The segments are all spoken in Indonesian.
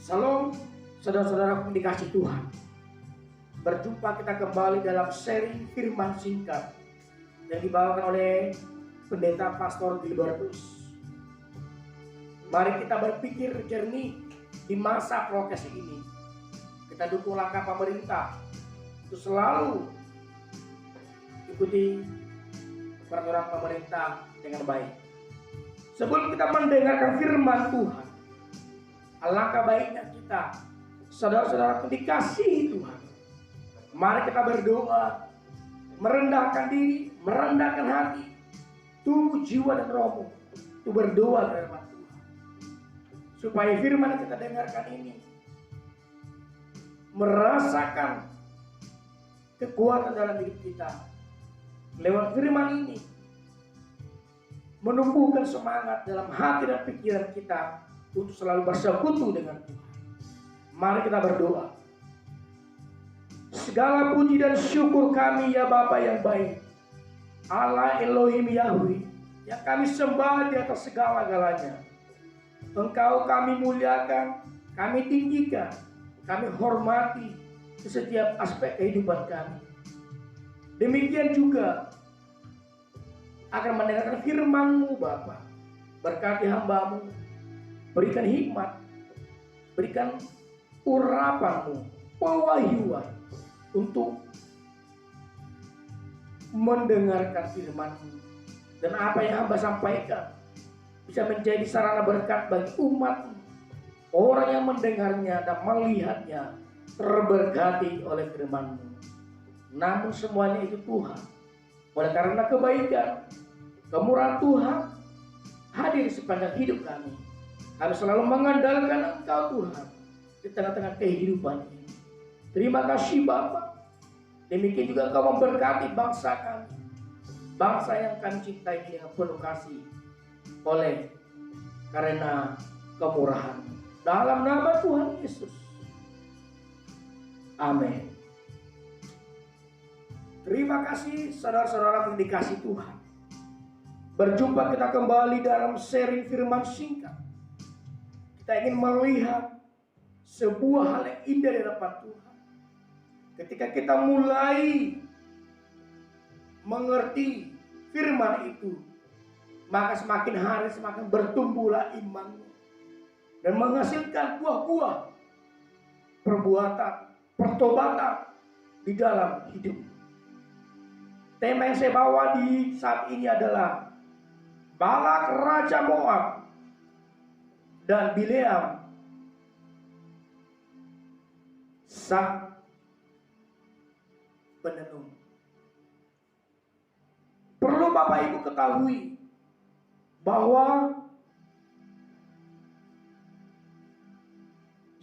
Salam, saudara-saudara dikasih Tuhan. Berjumpa kita kembali dalam seri firman singkat yang dibawakan oleh Pendeta Pastor Gilbertus. Mari kita berpikir jernih di masa prokes ini. Kita dukung langkah pemerintah untuk selalu ikuti peraturan pemerintah dengan baik. Sebelum kita mendengarkan firman Tuhan, alangkah baiknya kita, saudara-saudara dikasihi Tuhan, mari kita berdoa, merendahkan diri, merendahkan hati, tubuh, jiwa, dan rohmu, untuk berdoa kepada Tuhan, supaya firman yang kita dengarkan ini merasakan kekuatan dalam hidup kita. Lewat firman ini menumbuhkan semangat dalam hati dan pikiran kita untuk selalu bersekutu dengan Tuhan. Mari kita berdoa. Segala puji dan syukur kami ya Bapa yang baik, Allah Elohim Yahweh, yang kami sembah di atas segala-galanya. Engkau kami muliakan, kami tinggikan, kami hormati di setiap aspek kehidupan kami. Demikian juga akan mendengarkan firman-Mu Bapa. Berkati hamba-Mu, berikan hikmat, berikan urapan-Mu, pewahyuan untuk mendengarkan firman-Mu. Dan apa yang hamba sampaikan bisa menjadi sarana berkat bagi umat-Mu. Orang yang mendengarnya dan melihatnya terberkati oleh firman-Mu. Namun semuanya itu Tuhan, oleh karena kebaikan, kemurahan Tuhan hadir sepanjang hidup kami. Kami selalu mengandalkan Engkau Tuhan di tengah-tengah kehidupan ini. Terima kasih Bapa. Demikian juga Engkau memberkati bangsa kami, bangsa yang kami cintai dengan penuh kasih oleh karena kemurahan. Dalam nama Tuhan Yesus. Amin. Terima kasih saudara-saudara yang dikasih Tuhan. Berjumpa kita kembali dalam seri firman singkat. Kita ingin melihat sebuah hal yang indah di hadapan Tuhan. Ketika kita mulai mengerti firman itu, maka semakin hari semakin bertumbuhlah imanmu dan menghasilkan buah-buah perbuatan, pertobatan di dalam hidup. Tema yang saya bawa di saat ini adalah Balak Raja Moab dan Bileam sang penenung. Perlu Bapak Ibu ketahui bahwa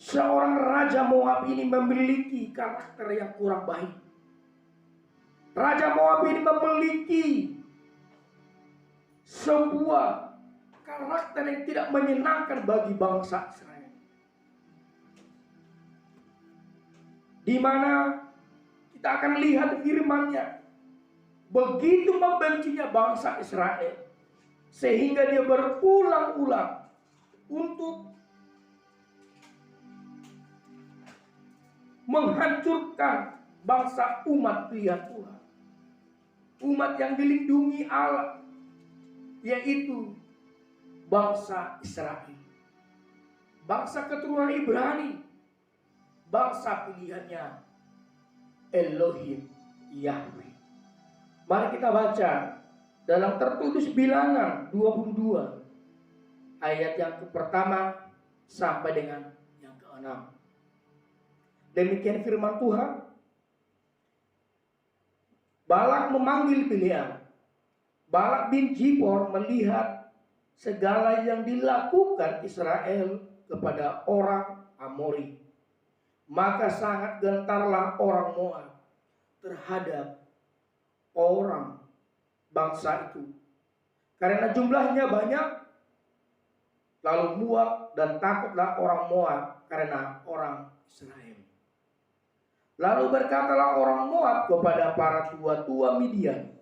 seorang Raja Moab ini memiliki karakter yang kurang baik. Raja Moab ini memiliki sebuah karakter yang tidak menyenangkan bagi bangsa Israel, di mana kita akan lihat firman-Nya begitu membencinya bangsa Israel sehingga dia berulang-ulang untuk menghancurkan bangsa umat pilihan Tuhan, umat yang dilindungi Allah, yaitu bangsa Israel, bangsa keturunan Ibrani, bangsa pilihannya Elohim Yahweh. Mari kita baca dalam tertulis Bilangan 22 ayat yang pertama sampai dengan yang ke-6. Demikian firman Tuhan. Balak memanggil Bileam. Balak bin Zipor melihat segala yang dilakukan Israel kepada orang Amori. Maka sangat gentarlah orang Moab terhadap orang bangsa itu, karena jumlahnya banyak. Lalu muak dan takutlah orang Moab karena orang Israel. Lalu berkatalah orang Moab kepada para tua-tua Midian.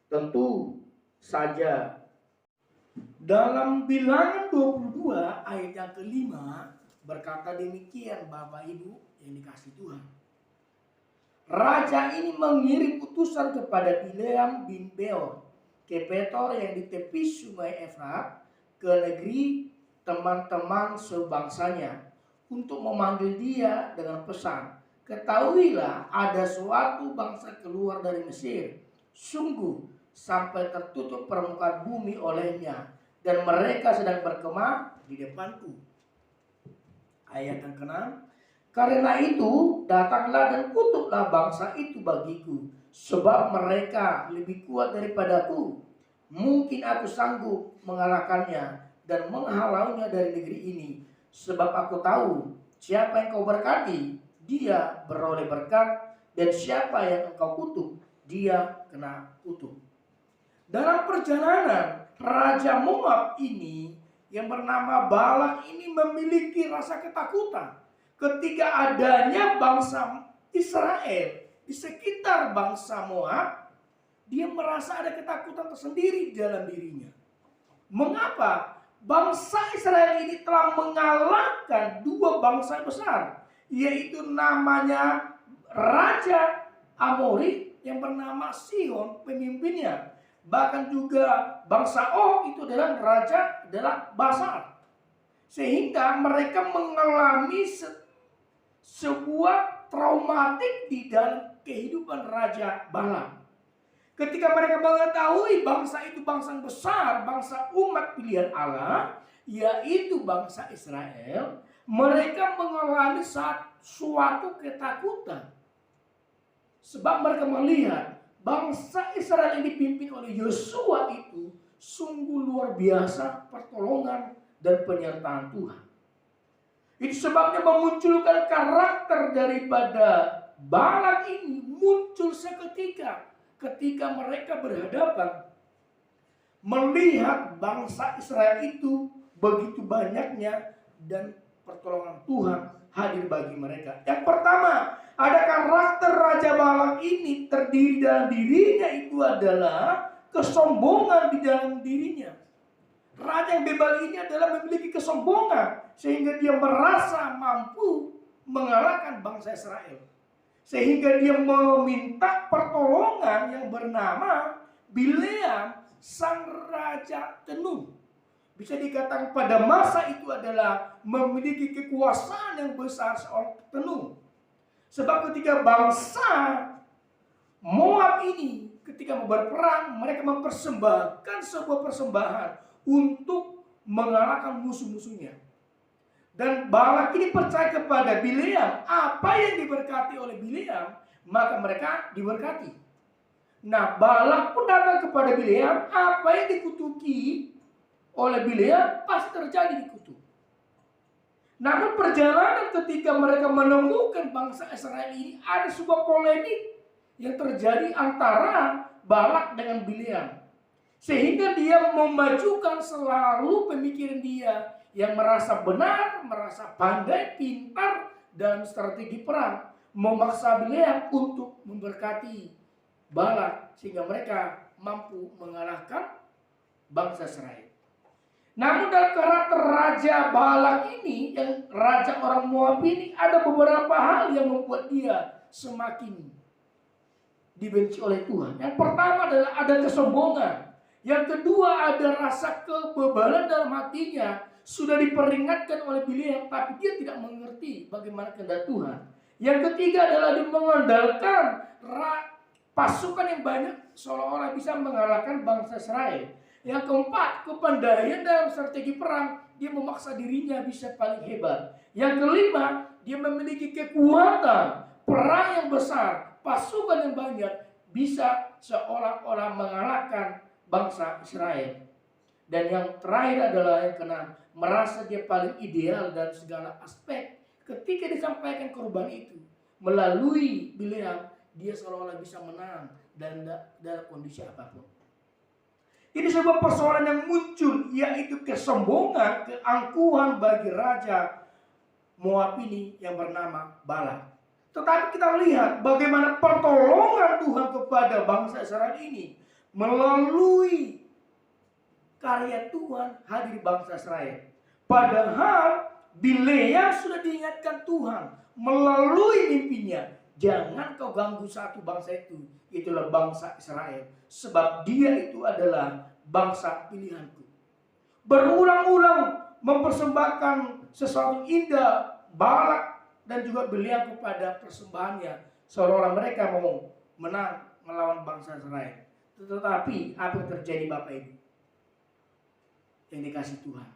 Tentu saja dalam Bilangan 22 ayat yang kelima berkata demikian Bapak Ibu yang dikasihi Tuhan. Raja ini mengirim utusan kepada Bileam bin Beor ke Petor yang di tepi sungai Efrat ke negeri teman-teman sebangsanya untuk memanggil dia dengan pesan, ketahuilah ada suatu bangsa keluar dari Mesir, sungguh sampai tertutup permukaan bumi olehnya, dan mereka sedang berkemah di depanku. Ayat yang ke-6, karena itu datanglah dan kutuklah bangsa itu bagiku, sebab mereka lebih kuat daripadaku. Mungkin aku sanggup mengalahkannya dan menghalaunya dari negeri ini, sebab aku tahu siapa yang kau berkati, dia beroleh berkat, dan siapa yang engkau kutuk, dia kena kutuk. Dalam perjalanan, Raja Moab ini yang bernama Balak ini memiliki rasa ketakutan ketika adanya bangsa Israel di sekitar bangsa Moab. Dia merasa ada ketakutan tersendiri di dalam dirinya. Mengapa? Bangsa Israel ini telah mengalahkan dua bangsa besar, yaitu namanya Raja Amori yang bernama Sihon pemimpinnya. Bahkan juga bangsa Og itu adalah Basar. Sehingga mereka mengalami sebuah traumatik di dalam kehidupan Raja Balak. Ketika mereka mengetahui bangsa itu bangsa besar, bangsa umat pilihan Allah, yaitu bangsa Israel, mereka mengalami suatu ketakutan. Sebab mereka melihat bangsa Israel yang dipimpin oleh Yosua itu sungguh luar biasa pertolongan dan penyertaan Tuhan. Itu sebabnya memunculkan karakter daripada Balak ini muncul seketika ketika mereka berhadapan melihat bangsa Israel itu begitu banyaknya dan pertolongan Tuhan hadir bagi mereka. Yang pertama, ada karakter Raja Balak ini terdiri dalam dirinya itu adalah kesombongan di dalam dirinya. Raja yang bebal ini adalah memiliki kesombongan sehingga dia merasa mampu mengalahkan bangsa Israel. Sehingga dia meminta pertolongan yang bernama Bileam sang Raja Tenun. Bisa dikatakan pada masa itu adalah memiliki kekuasaan yang besar seorang tenun. Sebab ketika bangsa Moab ini ketika mau berperang, mereka mempersembahkan sebuah persembahan untuk mengalahkan musuh-musuhnya. Dan Balak ini percaya kepada Bileam. Apa yang diberkati oleh Bileam, maka mereka diberkati. Nah, Balak pun datang kepada Bileam. Apa yang dikutuki oleh Bileam pasti terjadi dikutuk. Namun perjalanan ketika mereka menemukan bangsa Israel ini, ada sebuah polemik yang terjadi antara Balak dengan Bileam. Sehingga dia memajukan selalu pemikiran dia yang merasa benar, merasa pandai, pintar dalam strategi perang, memaksa Bileam untuk memberkati Balak sehingga mereka mampu mengalahkan bangsa Israel. Namun dalam karakter Raja Balak ini, yang raja orang Moab ini, ada beberapa hal yang membuat dia semakin dibenci oleh Tuhan. Yang pertama adalah ada kesombongan. Yang kedua ada rasa kebebalan dalam hatinya. Sudah diperingatkan oleh Bileam, tapi dia tidak mengerti bagaimana kehendak Tuhan. Yang ketiga adalah dia mengandalkan pasukan yang banyak seolah-olah bisa mengalahkan bangsa Israel. Yang keempat, kepandaian dalam strategi perang, dia memaksa dirinya bisa paling hebat. Yang kelima, dia memiliki kekuatan perang yang besar, pasukan yang banyak, bisa seolah-olah mengalahkan bangsa Israel. Dan yang terakhir adalah yang keenam, merasa dia paling ideal dalam segala aspek. Ketika disampaikan korban itu melalui Bileam, dia seolah-olah bisa menang dalam kondisi apapun. Ini sebuah persoalan yang muncul, yaitu kesombongan, keangkuhan bagi Raja Moab ini yang bernama Balak. Tetapi kita lihat bagaimana pertolongan Tuhan kepada bangsa Israel ini melalui karya Tuhan hadir bangsa Israel. Padahal Bileam sudah diingatkan Tuhan melalui mimpinya, jangan kau ganggu satu bangsa itu, itulah bangsa Israel, sebab dia itu adalah bangsa pilihanku. Berulang-ulang mempersembahkan sesuatu indah Balak dan juga Bileam kepada persembahannya, seolah-olah mereka mau menang melawan bangsa Israel. Tetapi apa yang terjadi Bapak Ibu yang dikasih Tuhan?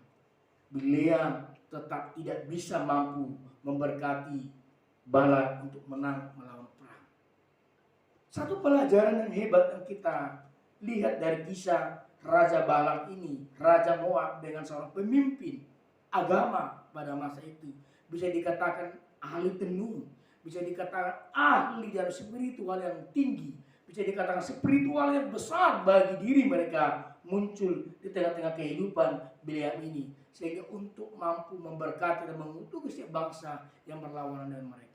Bileam tetap tidak bisa mampu memberkati Balak untuk menang melawan perang. Satu pelajaran yang hebat yang kita lihat dari kisah Raja Balak ini, Raja Moab dengan seorang pemimpin agama pada masa itu, bisa dikatakan ahli tenung, bisa dikatakan ahli dari spiritual yang tinggi, bisa dikatakan spiritual yang besar bagi diri mereka muncul di tengah-tengah kehidupan Bileam ini, sehingga untuk mampu memberkati dan mengutuk setiap bangsa yang berlawanan dengan mereka.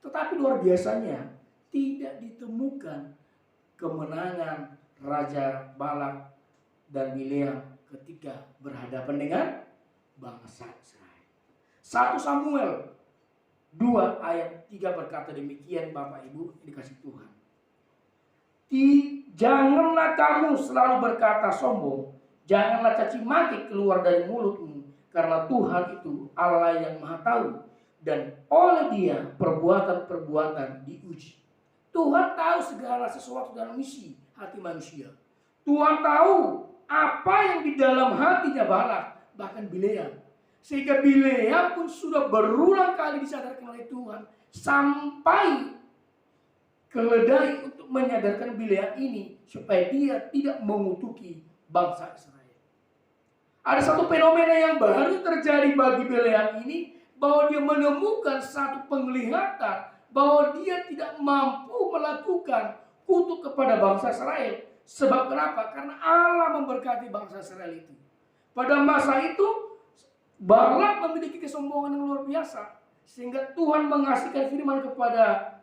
Tetapi luar biasanya tidak ditemukan kemenangan Raja Balak dan Bileam ketika berhadapan dengan bangsa Israel. 1 Samuel 2 ayat 3 berkata demikian Bapak Ibu dikasih Tuhan. Janganlah kamu selalu berkata sombong, janganlah caci maki keluar dari mulutmu, karena Tuhan itu Allah yang Maha Tahu, dan oleh Dia perbuatan-perbuatan diuji. Tuhan tahu segala sesuatu dalam misi hati manusia. Tuhan tahu apa yang di dalam hatinya Balak, bahkan Bileam. Sehingga Bileam pun sudah berulang kali disadarkan oleh Tuhan, sampai keledai untuk menyadarkan Bileam ini supaya dia tidak mengutuki bangsa Israel. Ada satu fenomena yang baru terjadi bagi Bileam ini, bahwa dia menemukan satu penglihatan bahwa dia tidak mampu melakukan kutuk kepada bangsa Israel. Sebab kenapa? Karena Allah memberkati bangsa Israel itu. Pada masa itu Balak memiliki kesombongan yang luar biasa, sehingga Tuhan mengasihkan firman kepada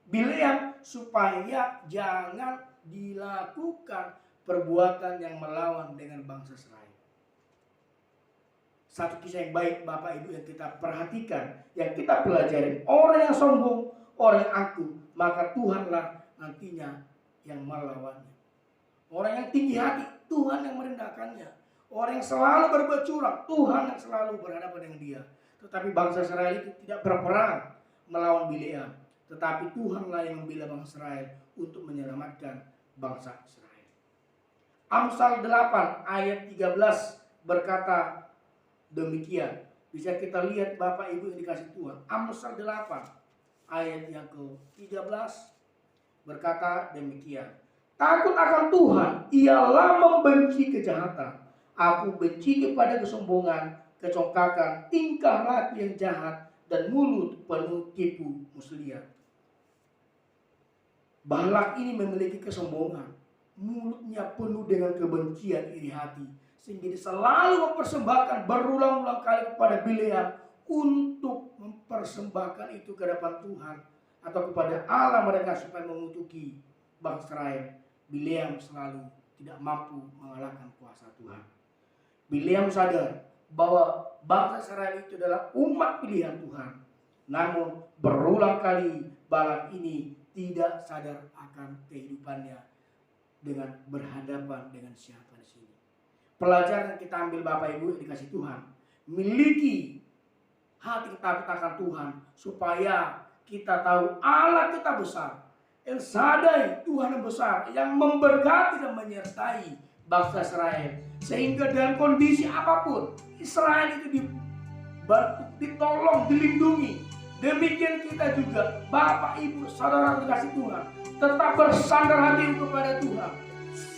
Bileam supaya jangan dilakukan perbuatan yang melawan dengan bangsa Israel. Satu kisah yang baik Bapak Ibu yang kita perhatikan, yang kita pelajari, orang yang sombong, orang yang angkuh, maka Tuhanlah nantinya yang melawannya. Orang yang tinggi hati, Tuhan yang merendahkannya. Orang yang selalu berbuat curang, Tuhan yang selalu berhadapan dengan dia. Tetapi bangsa Israel itu tidak berperang melawan Bileam, tetapi Tuhanlah yang membela bangsa Israel untuk menyelamatkan bangsa Israel. Amsal 8 ayat 13 berkata demikian. Bisa kita lihat Bapak Ibu yang dikasih Tuhan. Amsal 8 ayat yang ke-13 berkata demikian. Takut akan Tuhan ialah membenci kejahatan. Aku benci kepada kesombongan, kecongkakan, tingkah laku yang jahat, dan mulut penuh tipu muslihat. Balak ini memiliki kesombongan, mulutnya penuh dengan kebencian iri hati, sehingga dia selalu mempersembahkan berulang-ulang kali kepada Bileam untuk mempersembahkan itu ke hadapan Tuhan atau kepada Allah mereka supaya mengutuki bangsa Israel. Bileam selalu tidak mampu mengalahkan kuasa Tuhan. Bileam sadar bahwa bangsa Israel itu adalah umat pilihan Tuhan. Namun berulang kali Balak ini tidak sadar akan kehidupannya dengan berhadapan dengan siapa di sini. Pelajaran yang kita ambil Bapak Ibu dikasih Tuhan, miliki hati takut akan Tuhan supaya kita tahu Allah kita besar. El Shaddai, Tuhan yang besar yang memberkati dan menyertai bangsa Israel, sehingga dalam kondisi apapun Israel itu ditolong, dilindungi. Demikian kita juga Bapak Ibu saudara dikasih Tuhan, tetap bersandar hati kepada Tuhan,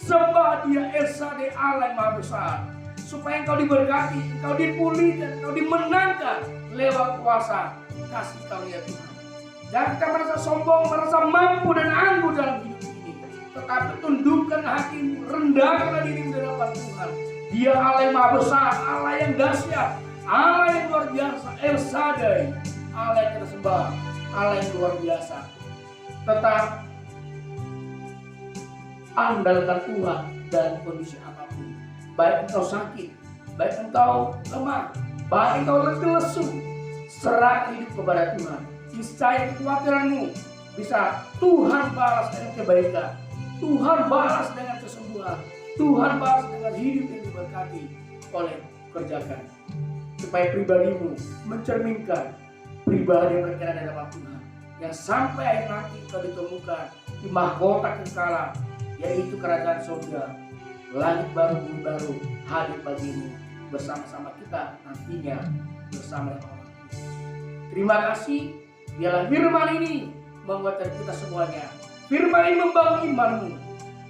sembah Dia El Shaddai Allah yang Maha Besar, supaya engkau diberkati, engkau dipulihkan, engkau dimenangkan lewat kuasa kasih karunia Tuhan. Jangan kita merasa sombong, merasa mampu dan angkuh dalam hidup ini, tetapi tundukkan hatimu, rendahkanlah dirimu di hadapan Tuhan. Dia Allah yang Maha Besar, Allah yang dahsyat, Allah yang luar biasa, El Shaddai, Allah yang kita sembah, Allah yang luar biasa. Tetap andalkan Tuhan dalam kondisi apapun. Baik engkau sakit, baik engkau lemah, Bahkan kau letih lesu, serahkan hidup kepada Tuhan. Niscaya kekhawatiranmu bisa Tuhan balas dengan kebaikan, Tuhan balas dengan kesembuhan, Tuhan balas dengan hidup yang diberkati oleh kerjakan. Supaya pribadimu mencerminkan pribadi yang berkenan di dalam Tuhan, yang sampai akhir nanti kau ditemukan di mahkota kekekalan, yaitu kerajaan surga. Langit baru, bumi baru hadir bagimu, bersama-sama kita nantinya bersama dengan orang Kristus. Terima kasih. Biarlah firman ini menguatkan kita semuanya. Firman ini membangun imanmu.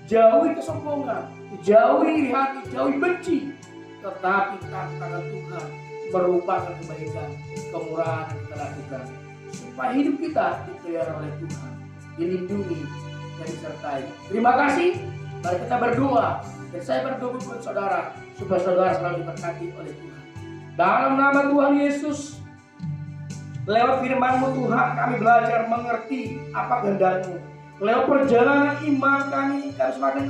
Jauhi kesombongan, jauhi iri hati, jauhi benci. Tetapi tangan Tuhan merupakan kebaikan, kemurahan yang kita lakukan. Supaya hidup kita dipelihara oleh Tuhan, dilindungi dan disertai. Terima kasih. Mari kita berdoa. Dan saya berdoa buat saudara, supaya saudara selalu diberkati oleh Tuhan. Dalam nama Tuhan Yesus, lewat firman-Mu Tuhan, kami belajar mengerti apa kehendak-Mu. Lewat perjalanan iman kami semakin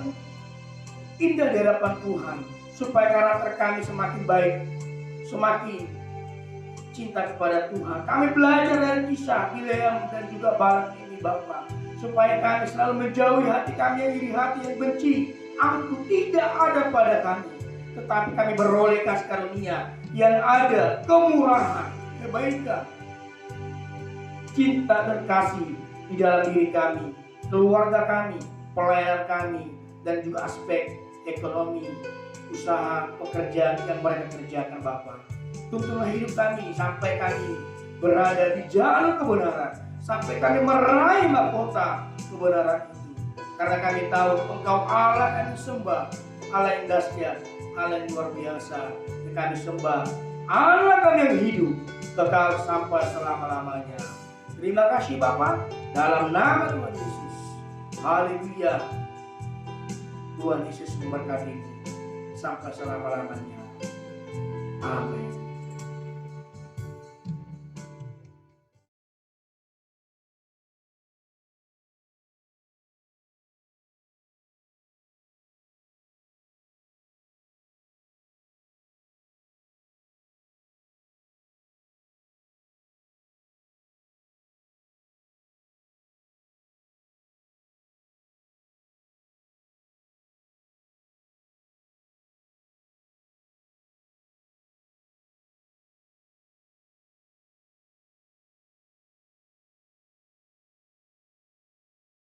indah di hadapan Tuhan. Supaya karakter kami semakin baik, semakin cinta kepada Tuhan. Kami belajar dari kisah Bileam dan juga Balak ini Bapa. Supaya kami selalu menjauhi hati kami yang iri hati, yang benci. Aku tidak ada pada kami, tetapi kami beroleh kasih karunia yang ada kemurahan, kebaikan, cinta dan kasih di dalam diri kami, keluarga kami, pelayanan kami, dan juga aspek ekonomi, usaha, pekerjaan yang mereka kerjakan Bapa. Tuntunlah hidup kami sampai kami berada di jalan kebenaran, sampai kami meraih mahkota kebenaran itu. Karena kami tahu Engkau Allah kami sembah, Allah yang dahsyat, Allah yang luar biasa yang kami sembah, Allah kami yang hidup kekal sampai selama-lamanya. Terima kasih Bapa, dalam nama Tuhan Yesus. Haleluya. Tuhan Yesus memberkati sampai selama-lamanya. Amin.